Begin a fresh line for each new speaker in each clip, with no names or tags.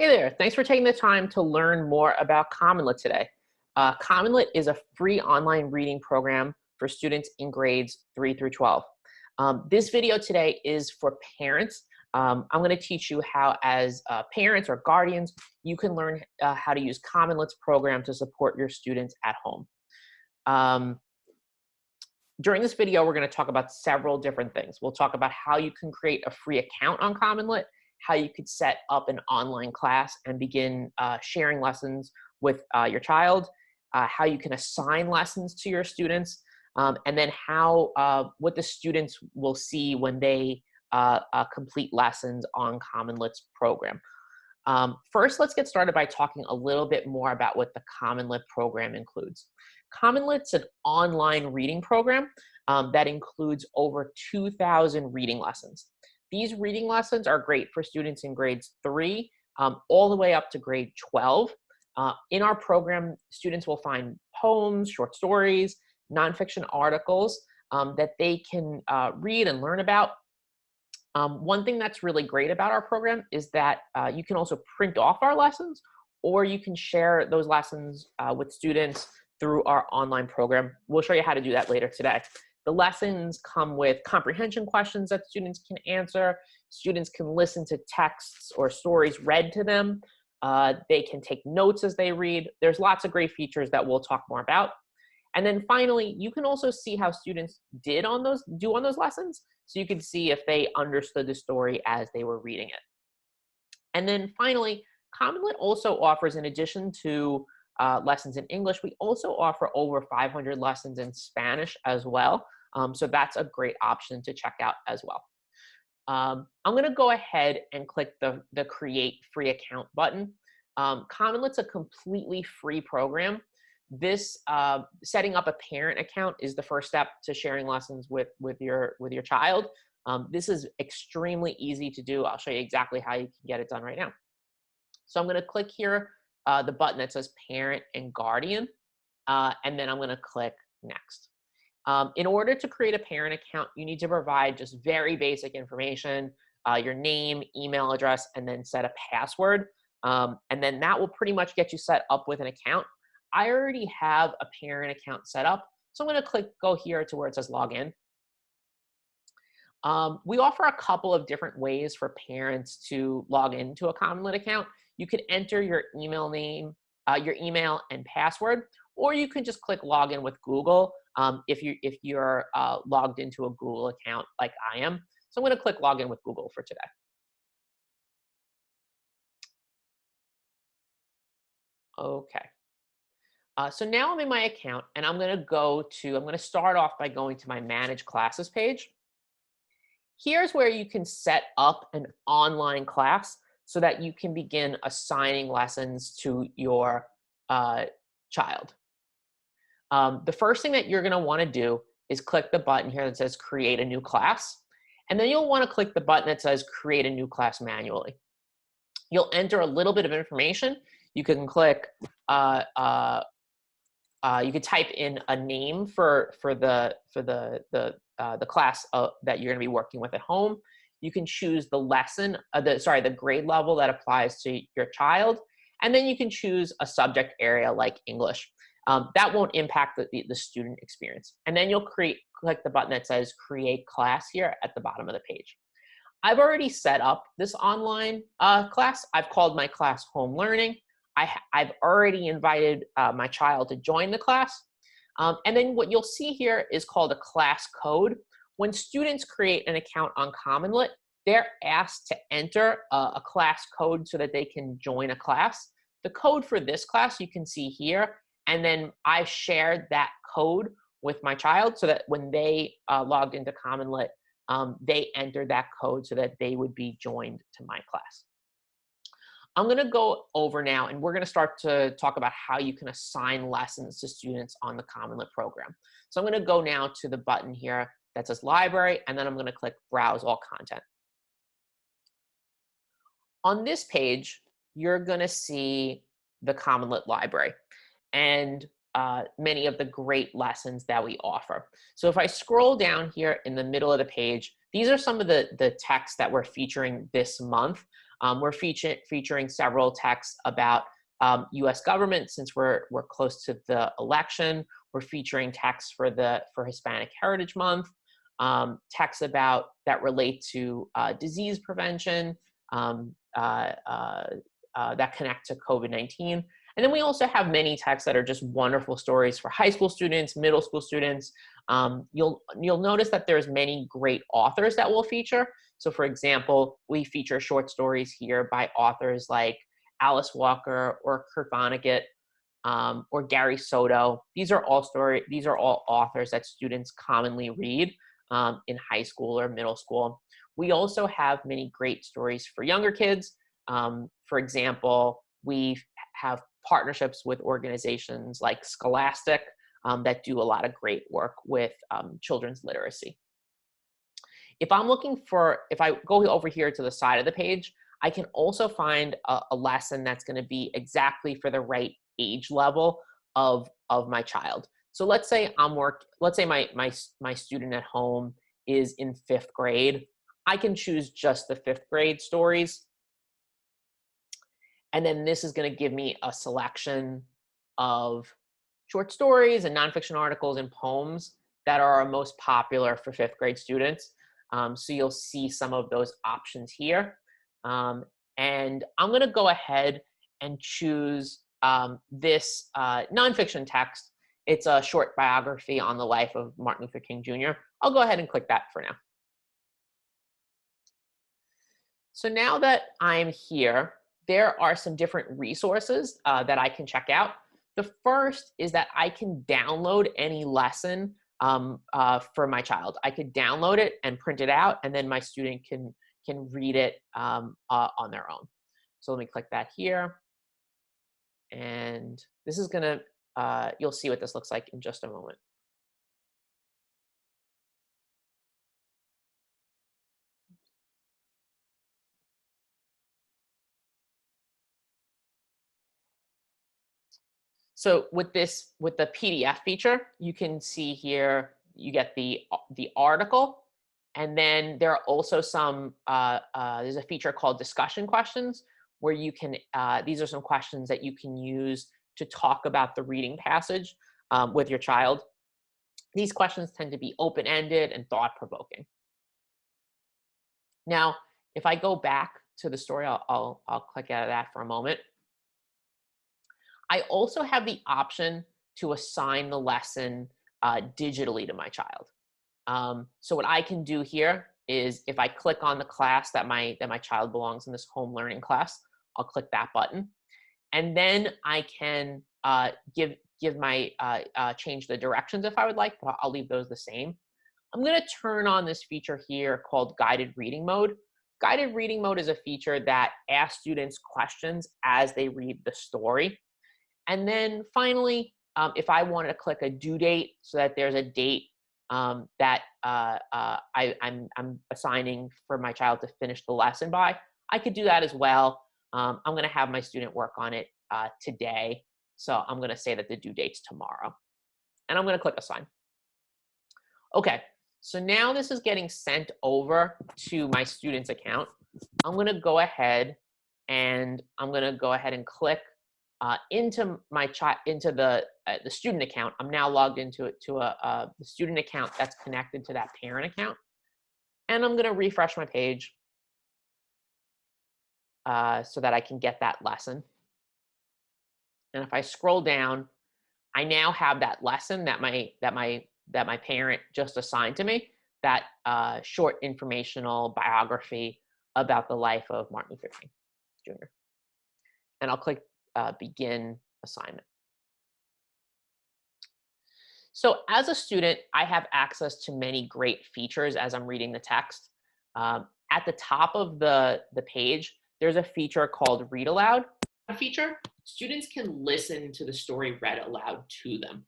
Hey there, thanks for taking the time to learn more about CommonLit today. CommonLit is a free online reading program for students in grades 3 through 12. This video today is for parents. I'm going to teach you how, as parents or guardians, you can learn how to use CommonLit's program to support your students at home. During this video, we're going to talk about several different things. We'll talk about how you can create a free account on CommonLit, how you could set up an online class and begin sharing lessons with your child, how you can assign lessons to your students, and then how what the students will see when they complete lessons on CommonLit's program. First, let's get started by talking a little bit more about what the CommonLit program includes. CommonLit's an online reading program that includes over 2,000 reading lessons. These reading lessons are great for students in grades 3 all the way up to grade 12. In our program, students will find poems, short stories, nonfiction articles that they can read and learn about. One thing that's really great about our program is that you can also print off our lessons, or you can share those lessons with students through our online program. We'll show you how to do that later today. The lessons come with comprehension questions that students can answer. Students can listen to texts or stories read to them. They can take notes as they read. There's lots of great features that we'll talk more about. And then finally, you can also see how students do on those lessons. So you can see if they understood the story as they were reading it. And then finally, CommonLit also offers, in addition to lessons in English, we also offer over 500 lessons in Spanish as well. So that's a great option to check out as well. I'm going to go ahead and click the Create Free Account button. CommonLit's a completely free program. This setting up a parent account is the first step to sharing lessons with your child. This is extremely easy to do. I'll show you exactly how you can get it done right now. So I'm going to click here, the button that says Parent and Guardian, and then I'm going to click Next. In order to create a parent account, you need to provide just very basic information, your name, email address, and then set a password. And then that will pretty much get you set up with an account. I already have a parent account set up, so I'm going to go here to where it says Login. We offer a couple of different ways for parents to log into a CommonLit account. You could enter your email name, your email and password, or you can just click Login with Google if you're logged into a Google account like I am. So I'm going to click Login with Google for today. Okay. So now I'm in my account, and I'm going to start off by going to my Manage Classes page. Here's where you can set up an online class so that you can begin assigning lessons to your child. The first thing that you're going to want to do is click the button here that says Create a New Class, and then you'll want to click the button that says Create a New Class manually. You'll enter a little bit of information. You can click you could type in a name for the class that you're going to be working with at home. You can choose the lesson, the grade level that applies to your child, and then you can choose a subject area like English. That won't impact the student experience. And then you'll click the button that says Create Class here at the bottom of the page. I've already set up this online class. I've called my class Home Learning. I've already invited my child to join the class. And then what you'll see here is called a class code. When students create an account on CommonLit, they're asked to enter a class code so that they can join a class. The code for this class you can see here, and then I've shared that code with my child so that when they logged into CommonLit, they entered that code so that they would be joined to my class. I'm going to go over now, and we're going to start to talk about how you can assign lessons to students on the CommonLit program. So I'm going to go now to the button here that says Library, and then I'm going to click Browse All Content. On this page, you're going to see the CommonLit Library and many of the great lessons that we offer. So if I scroll down here in the middle of the page, these are some of the texts that we're featuring this month. We're featuring several texts about U.S. government since we're close to the election. We're featuring texts for Hispanic Heritage Month, texts that relate to disease prevention, that connect to COVID-19. And then we also have many texts that are just wonderful stories for high school students, middle school students. You'll notice that there's many great authors that we'll feature. So for example, we feature short stories here by authors like Alice Walker or Kurt Vonnegut, or Gary Soto. These are all authors that students commonly read in high school or middle school. We also have many great stories for younger kids. For example, we have partnerships with organizations like Scholastic that do a lot of great work with children's literacy. If I go over here to the side of the page, I can also find a lesson that's going to be exactly for the right age level of my child. So let's say my student at home is in 5th grade. I can choose just the 5th grade stories. And then this is going to give me a selection of short stories and nonfiction articles and poems that are our most popular for 5th grade students. So you'll see some of those options here. And I'm going to go ahead and choose this nonfiction text. It's a short biography on the life of Martin Luther King Jr. I'll go ahead and click that for now. So now that I'm here, there are some different resources that I can check out. The first is that I can download any lesson for my child. I could download it and print it out, and then my student can read it on their own. So let me click that here. And this is gonna, you'll see what this looks like in just a moment. So with the PDF feature, you can see here, you get the article, and then there are also some, there's a feature called discussion questions, where you can, these are some questions that you can use to talk about the reading passage with your child. These questions tend to be open-ended and thought-provoking. Now, if I go back to the story, I'll click out of that for a moment. I also have the option to assign the lesson digitally to my child. So what I can do here is if I click on the class that my child belongs in, this home learning class, I'll click that button. And then I can change the directions if I would like, but I'll leave those the same. I'm going to turn on this feature here called guided reading mode. Guided reading mode is a feature that asks students questions as they read the story. And then finally, if I wanted to click a due date so that there's a date that I'm assigning for my child to finish the lesson by, I could do that as well. I'm going to have my student work on it today. So I'm going to say that the due date's tomorrow. And I'm going to click assign. Okay, so now this is getting sent over to my student's account. I'm going to go ahead and click into the student account. I'm now logged into the student account that's connected to that parent account, and I'm going to refresh my page so that I can get that lesson. And if I scroll down, I now have that lesson that my parent just assigned to me, that short informational biography about the life of Martin Luther King Jr. And I'll click begin assignment. So as a student, I have access to many great features as I'm reading the text. At the top of the page, there's a feature called Read Aloud. A feature, students can listen to the story read aloud to them.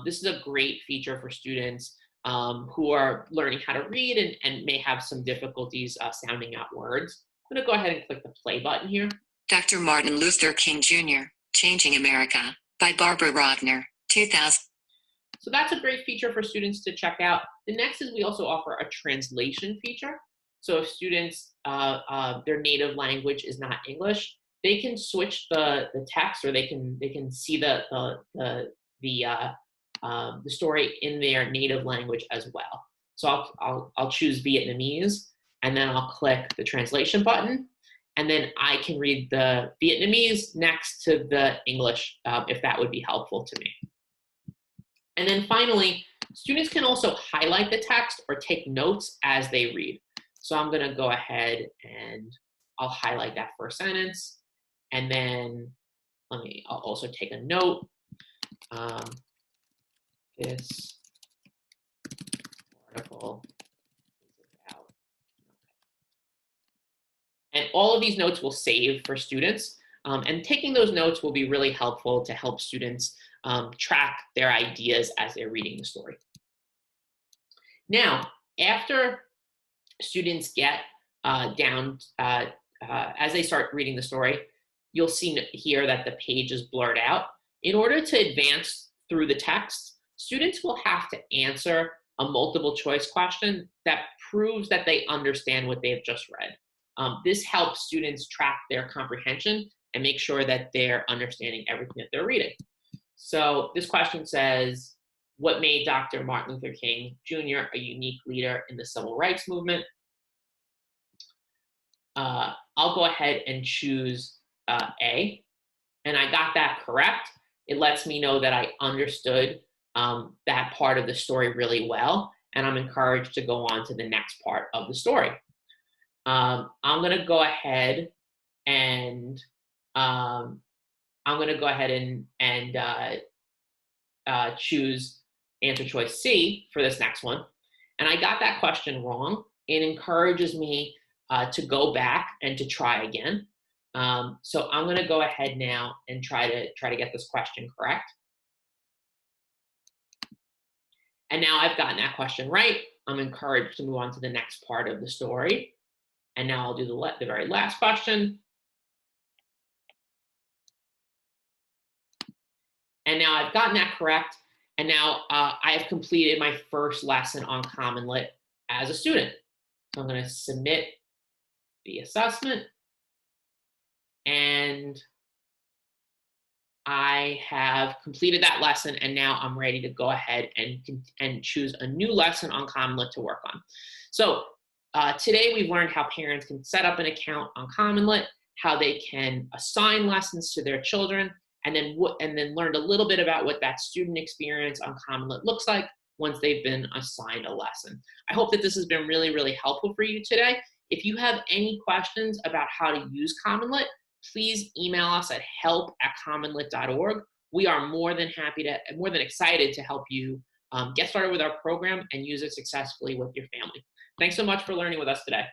This is a great feature for students who are learning how to read and may have some difficulties sounding out words. I'm going to go ahead and click the play button here.
Dr. Martin Luther King Jr., Changing America, by Barbara Rodner, 2000.
So that's a great feature for students to check out. The next is we also offer a translation feature. So if students their native language is not English, they can switch the text, or they can see the story in their native language as well. So I'll choose Vietnamese, and then I'll click the translation button, and then I can read the Vietnamese next to the English, if that would be helpful to me. And then finally, students can also highlight the text or take notes as they read. So I'm going to go ahead and I'll highlight that first sentence, and then I'll also take a note. This article is about. And all of these notes will save for students. And taking those notes will be really helpful to help students track their ideas as they're reading the story. Now, after students get down, as they start reading the story, you'll see here that the page is blurred out. In order to advance through the text, students will have to answer a multiple choice question that proves that they understand what they've just read. This helps students track their comprehension and make sure that they're understanding everything that they're reading. So this question says, what made Dr. Martin Luther King Jr. a unique leader in the civil rights movement? I'll go ahead and choose A, and I got that correct. It lets me know that I understood that part of the story really well, and I'm encouraged to go on to the next part of the story. I'm going to go ahead and choose answer choice C for this next one. And I got that question wrong. It encourages me to go back and to try again. So I'm going to go ahead now and try to get this question correct. And now I've gotten that question right. I'm encouraged to move on to the next part of the story. And now I'll do the very last question. And now I've gotten that correct. And now I have completed my first lesson on CommonLit as a student. So I'm going to submit the assessment. And I have completed that lesson, and now I'm ready to go ahead and choose a new lesson on CommonLit to work on. So today we've learned how parents can set up an account on CommonLit, how they can assign lessons to their children, and then learned a little bit about what that student experience on CommonLit looks like once they've been assigned a lesson. I hope that this has been really, really helpful for you today. If you have any questions about how to use CommonLit, please email us at help@commonlit.org. We are more than excited to help you get started with our program and use it successfully with your family. Thanks so much for learning with us today.